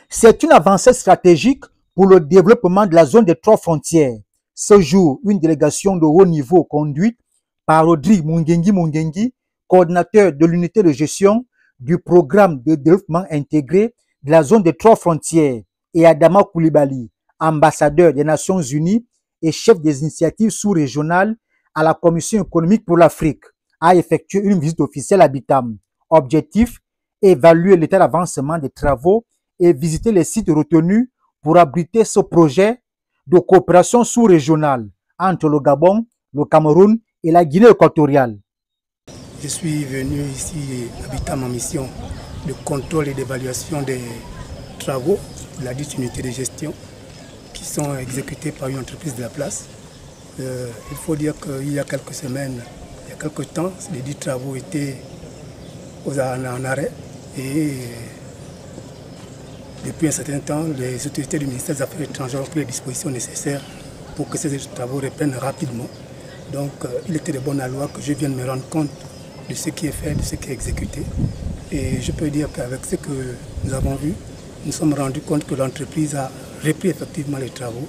C'est une avancée stratégique pour le développement de la zone des 3 frontières. Ce jour, une délégation de haut niveau conduite par Rodrigue Mungengi, coordinateur de l'unité de gestion du programme de développement intégré de la zone des 3 frontières, et Adama Koulibaly, ambassadeur des Nations Unies et chef des initiatives sous-régionales à la Commission économique pour l'Afrique, a effectué une visite officielle à Bitam. Objectif, évaluer l'état d'avancement des travaux et visiter les sites retenus pour abriter ce projet de coopération sous-régionale entre le Gabon, le Cameroun et la Guinée équatoriale. Je suis venu ici à Bitam en mission de contrôle et d'évaluation des travaux de la dite unité de gestion qui sont exécutés par une entreprise de la place. Il faut dire qu'il y a quelques semaines, il y a quelques temps, les dits travaux étaient en arrêt et depuis un certain temps, les autorités du ministère des Affaires étrangères ont pris les dispositions nécessaires pour que ces travaux reprennent rapidement. Donc, il était de bonne loi que je vienne me rendre compte de ce qui est fait, de ce qui est exécuté. Et je peux dire qu'avec ce que nous avons vu, nous sommes rendus compte que l'entreprise a repris effectivement les travaux.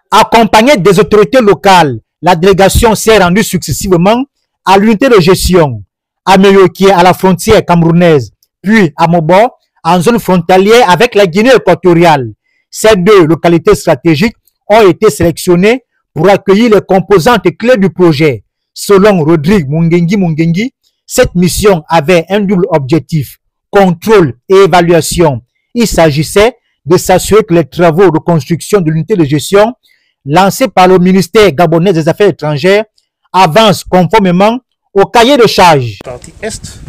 Accompagnée des autorités locales, la délégation s'est rendue successivement à l'unité de gestion, à Meyoki, à la frontière camerounaise, puis à Mobo, en zone frontalière avec la Guinée équatoriale. Ces 2 localités stratégiques ont été sélectionnées pour accueillir les composantes clés du projet. Selon Rodrigue Mungengi, cette mission avait un double objectif, contrôle et évaluation. Il s'agissait de s'assurer que les travaux de construction de l'unité de gestion lancés par le ministère gabonais des Affaires étrangères avancent conformément au cahier de charges. Partie est,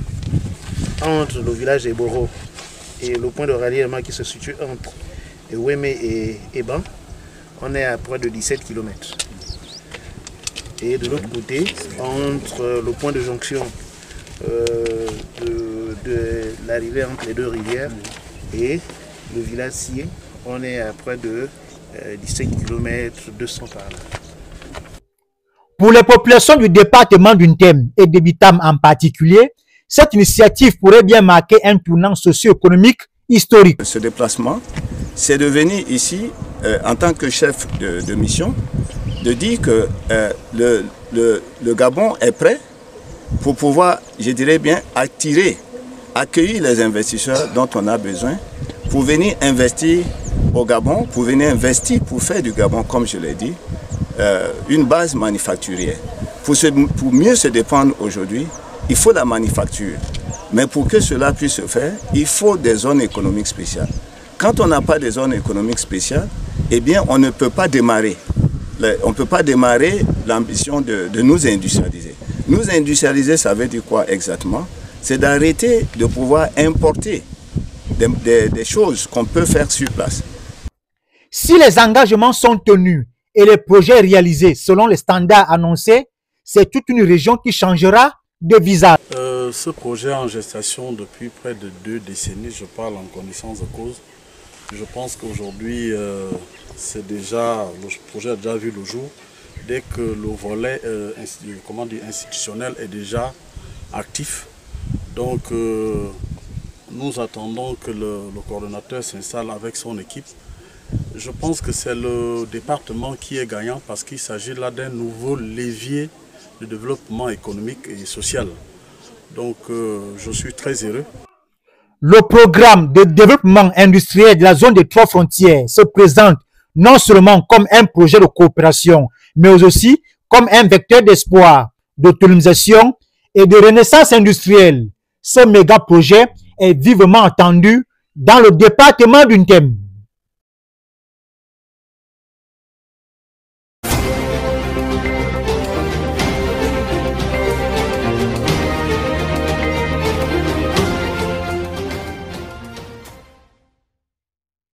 entre le village de Boro et le point de ralliement qui se situe entre Ouémé et Eban, on est à près de 17 km. Et de l'autre côté, entre le point de jonction de l'arrivée entre les 2 rivières et le village Sié, on est à près de 17 km 200 par là. Pour les populations du département d'Untem et de Bitam en particulier, cette initiative pourrait bien marquer un tournant socio-économique historique. Ce déplacement, c'est de venir ici en tant que chef de mission, de dire que le Gabon est prêt pour pouvoir, je dirais bien, accueillir les investisseurs dont on a besoin, pour venir investir au Gabon, pour venir investir, pour faire du Gabon, comme je l'ai dit, une base manufacturière. Pour mieux se défendre aujourd'hui, il faut la manufacture. Mais pour que cela puisse se faire, il faut des zones économiques spéciales. Quand on n'a pas de zones économiques spéciales, eh bien, on ne peut pas démarrer. On ne peut pas démarrer l'ambition de nous industrialiser. Nous industrialiser, ça veut dire quoi exactement? C'est d'arrêter de pouvoir importer des choses qu'on peut faire sur place. Si les engagements sont tenus et les projets réalisés selon les standards annoncés, c'est toute une région qui changera de visage. Ce projet en gestation depuis près de 2 décennies, je parle en connaissance de cause. Je pense qu'aujourd'hui, le projet a déjà vu le jour dès que le volet institutionnel est déjà actif. Donc, nous attendons que le coordonnateur s'installe avec son équipe. Je pense que c'est le département qui est gagnant parce qu'il s'agit là d'un nouveau levier de développement économique et social. Donc, je suis très heureux. Le programme de développement industriel de la zone des 3 frontières se présente non seulement comme un projet de coopération, mais aussi comme un vecteur d'espoir, d'autonomisation et de renaissance industrielle. Ce méga projet est vivement attendu dans le département d'Untem.